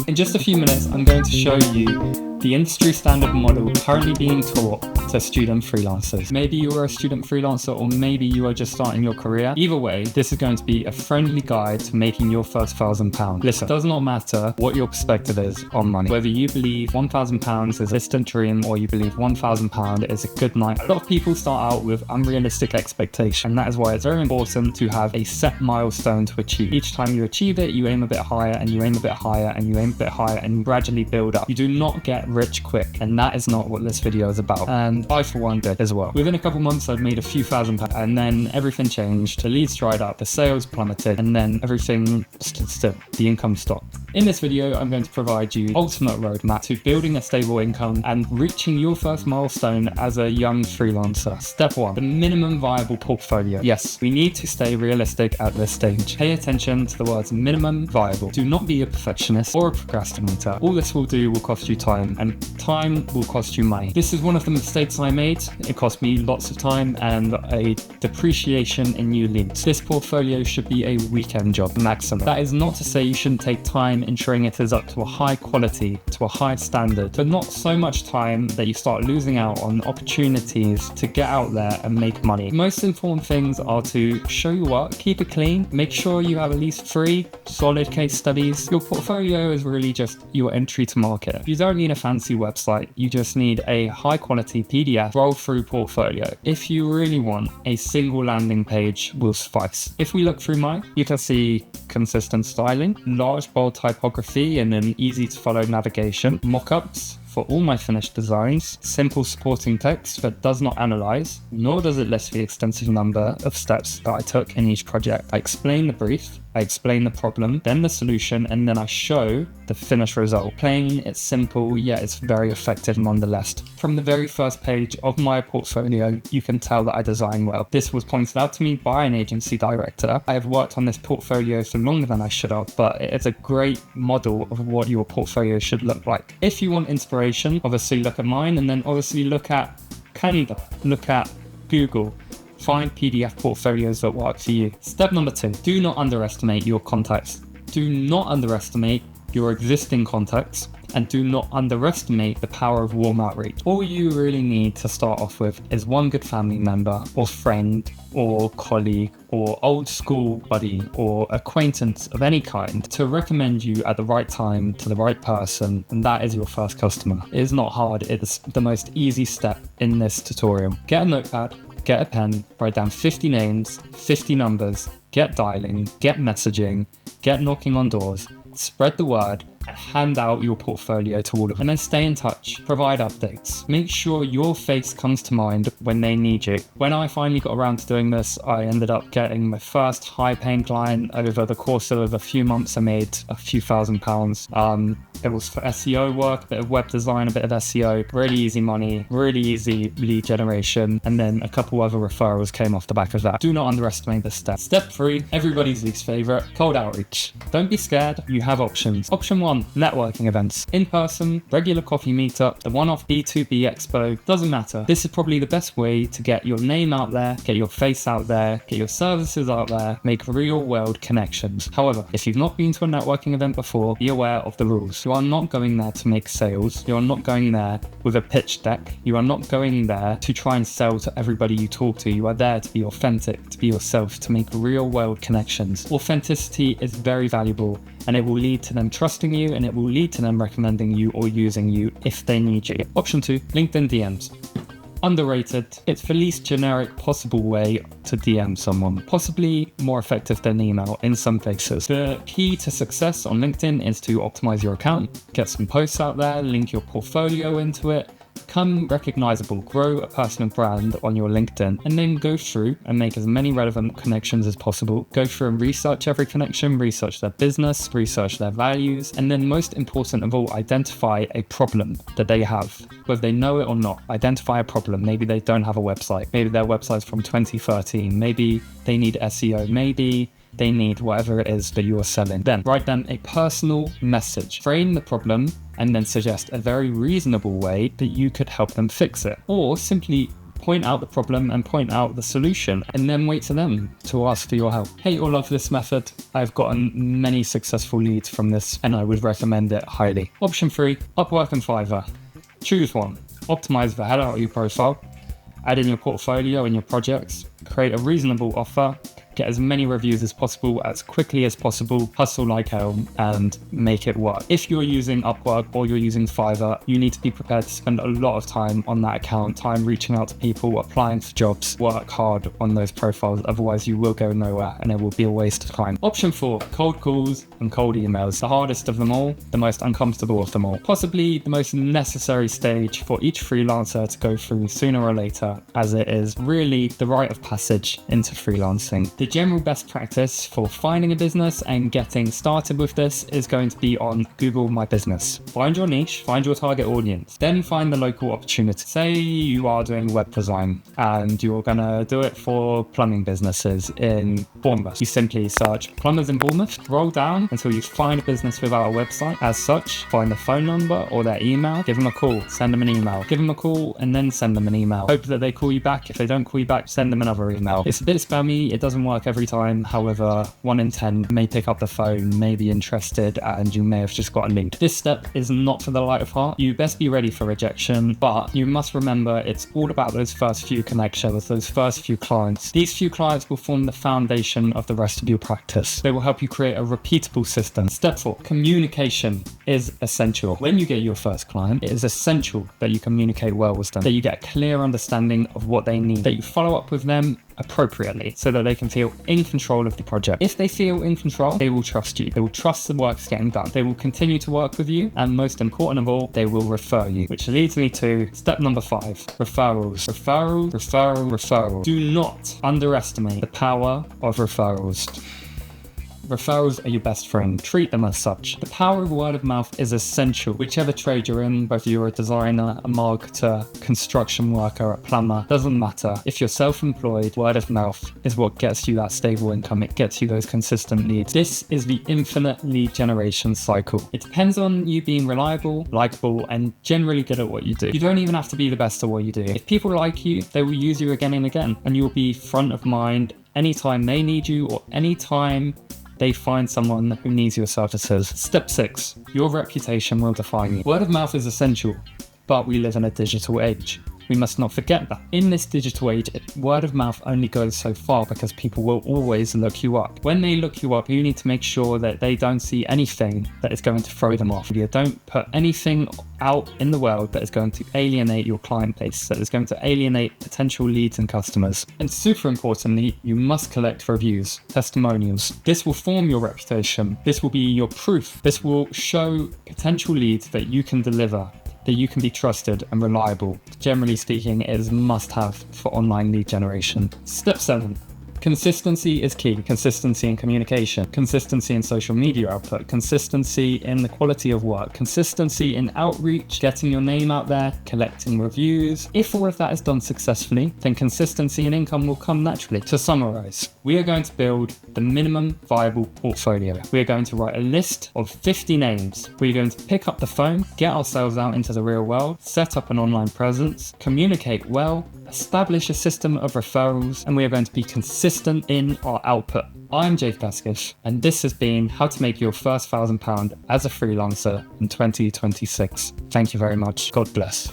In just a few minutes, I'm going to show you the industry standard model currently being taught to student freelancers. Maybe you are a student freelancer, or maybe you are just starting your career. Either way, this is going to be a friendly guide to making your first £1,000. Listen, it does not matter what your perspective is on money. Whether you believe £1,000 is a distant dream or you believe £1,000 is a good night. A lot of people start out with unrealistic expectations, and that is why it's very important to have a set milestone to achieve. Each time you achieve it, you aim a bit higher and you aim a bit higher and you aim a bit higher and you gradually build up. You do not get rich quick, and that is not what this video is about. And I for one did as well. Within a couple months I'd made a few £1,000, and then everything changed. The leads dried up, the sales plummeted, and then everything stood still. The income stopped. In this video I'm going to provide you ultimate roadmap to building a stable income and reaching your first milestone as a young freelancer. Step 1, the minimum viable portfolio. Yes, we need to stay realistic at this stage. Pay attention to the words minimum viable. Do not be a perfectionist or a procrastinator. All this will do will cost you time, and time will cost you money. This is one of the mistakes I made. It cost me lots of time and a depreciation in new leads. This portfolio should be a weekend job maximum. That is not to say you shouldn't take time ensuring it is up to a high quality, to a high standard, but not so much time that you start losing out on opportunities to get out there and make money. The most important things are to show your work, keep it clean, make sure you have at least 3 solid case studies. Your portfolio is really just your entry to market. You don't need a fancy website, you just need a high quality PDF roll through portfolio. If you really want, a single landing page will suffice. If we look through mine, you can see consistent styling, large bold typography and an easy to follow navigation, mock-ups for all my finished designs, simple supporting text that does not analyze, nor does it list the extensive number of steps that I took in each project. I explain the brief, I explain the problem, then the solution, and then I show the finished result. Plain, it's simple, yet it's very effective nonetheless. From the very first page of my portfolio, you can tell that I design well. This was pointed out to me by an agency director. I have worked on this portfolio for longer than I should have, but it is a great model of what your portfolio should look like. If you want inspiration, obviously look at mine, and then obviously look at Canva, look at Google. Find PDF portfolios that work for you. Step number 2, do not underestimate your contacts. Do not underestimate your existing contacts, and do not underestimate the power of warm outreach. All you really need to start off with is one good family member or friend or colleague or old school buddy or acquaintance of any kind to recommend you at the right time to the right person, and that is your first customer. It is not hard, it is the most easy step in this tutorial. Get a notepad, get a pen, write down 50 names, 50 numbers, get dialing, get messaging, get knocking on doors, spread the word, and hand out your portfolio to all of them. And then stay in touch, provide updates. Make sure your face comes to mind when they need you. When I finally got around to doing this, I ended up getting my first high-paying client. Over the course of a few months, I made a few £1,000s. It was for SEO work, a bit of web design, a bit of SEO, really easy money, really easy lead generation, and then a couple other referrals came off the back of that. Do not underestimate this step. Step 3, everybody's least favorite, cold outreach. Don't be scared, you have options. Option 1, networking events. In person, regular coffee meetup, the one-off B2B expo, doesn't matter. This is probably the best way to get your name out there, get your face out there, get your services out there, make real world connections. However, if you've not been to a networking event before, be aware of the rules. You are not going there to make sales. You are not going there with a pitch deck. You are not going there to try and sell to everybody you talk to. You are there to be authentic, to be yourself, to make real world connections. Authenticity is very valuable, and it will lead to them trusting you, and it will lead to them recommending you or using you if they need you. Option 2, LinkedIn DMs. Underrated. It's the least generic possible way to DM someone, possibly more effective than email in some cases. The key to success on LinkedIn is to optimize your account, get some posts out there, link your portfolio into it, become recognizable, grow a personal brand on your LinkedIn, and then go through and make as many relevant connections as possible. Go through and research every connection, research their business, research their values, and then most important of all, identify a problem that they have. Whether they know it or not, identify a problem. Maybe they don't have a website. Maybe their website's from 2013. Maybe they need SEO. Maybe they need whatever it is that you're selling. Then write them a personal message. Frame the problem and then suggest a very reasonable way that you could help them fix it. Or simply point out the problem and point out the solution, and then wait for them to ask for your help. Hate or love this method, I've gotten many successful leads from this, and I would recommend it highly. Option 3, Upwork and Fiverr. Choose one. Optimize the hell out of your profile, add in your portfolio and your projects, create a reasonable offer, get as many reviews as possible, as quickly as possible, hustle like hell, and make it work. If you're using Upwork or you're using Fiverr, you need to be prepared to spend a lot of time on that account, time reaching out to people, applying for jobs, work hard on those profiles, otherwise you will go nowhere and it will be a waste of time. Option 4, cold calls and cold emails. The hardest of them all, the most uncomfortable of them all. Possibly the most necessary stage for each freelancer to go through sooner or later, as it is really the rite of passage into freelancing. The general best practice for finding a business and getting started with this is going to be on Google My Business. Find your niche, find your target audience, then find the local opportunity. Say you are doing web design and you're gonna do it for plumbing businesses in Bournemouth. You simply search plumbers in Bournemouth, scroll down until you find a business without a website. As such, find the phone number or their email, give them a call, send them an email, give them a call and then send them an email. Hope that they call you back. If they don't call you back, send them another email. It's a bit spammy, it doesn't work every time. However, 1 in 10 may pick up the phone, may be interested, and you may have just got a lead. This step is not for the light of heart. You best be ready for rejection, but you must remember it's all about those first few connections, those first few clients. These few clients will form the foundation of the rest of your practice. They will help you create a repeatable system. Step 4, communication is essential. When you get your first client, it is essential that you communicate well with them, that you get a clear understanding of what they need, that you follow up with them appropriately so that they can feel in control of the project. If they feel in control, they will trust you. They will trust the work's getting done. They will continue to work with you, and most important of all, they will refer you, which leads me to step number 5, referrals. Referrals. Do not underestimate the power of referrals. Referrals are your best friend. Treat them as such. The power of word of mouth is essential. Whichever trade you're in, whether you're a designer, a marketer, construction worker, a plumber, doesn't matter. If you're self-employed, word of mouth is what gets you that stable income. It gets you those consistent leads. This is the infinite lead generation cycle. It depends on you being reliable, likable, and generally good at what you do. You don't even have to be the best at what you do. If people like you, they will use you again and again, and you'll be front of mind anytime they need you or anytime they find someone who needs your services. Step 6, your reputation will define you. Word of mouth is essential, but we live in a digital age. We must not forget that. In this digital age, word of mouth only goes so far because people will always look you up. When they look you up, you need to make sure that they don't see anything that is going to throw them off. You don't put anything out in the world that is going to alienate your client base, that is going to alienate potential leads and customers. And super importantly, you must collect reviews, testimonials. This will form your reputation. This will be your proof. This will show potential leads that you can deliver, that you can be trusted and reliable. Generally speaking, it is a must-have for online lead generation. Step 7, consistency is key. Consistency in communication, consistency in social media output, consistency in the quality of work, consistency in outreach, getting your name out there, collecting reviews. If all of that is done successfully, then consistency and income will come naturally. To summarize, we are going to build the minimum viable portfolio. We are going to write a list of 50 names. We're going to pick up the phone, get ourselves out into the real world, set up an online presence, communicate well, establish a system of referrals, and we are going to be consistent in our output. I'm Jake Gaskish, and this has been how to make your first £1,000 as a freelancer in 2026. Thank you very much. God bless.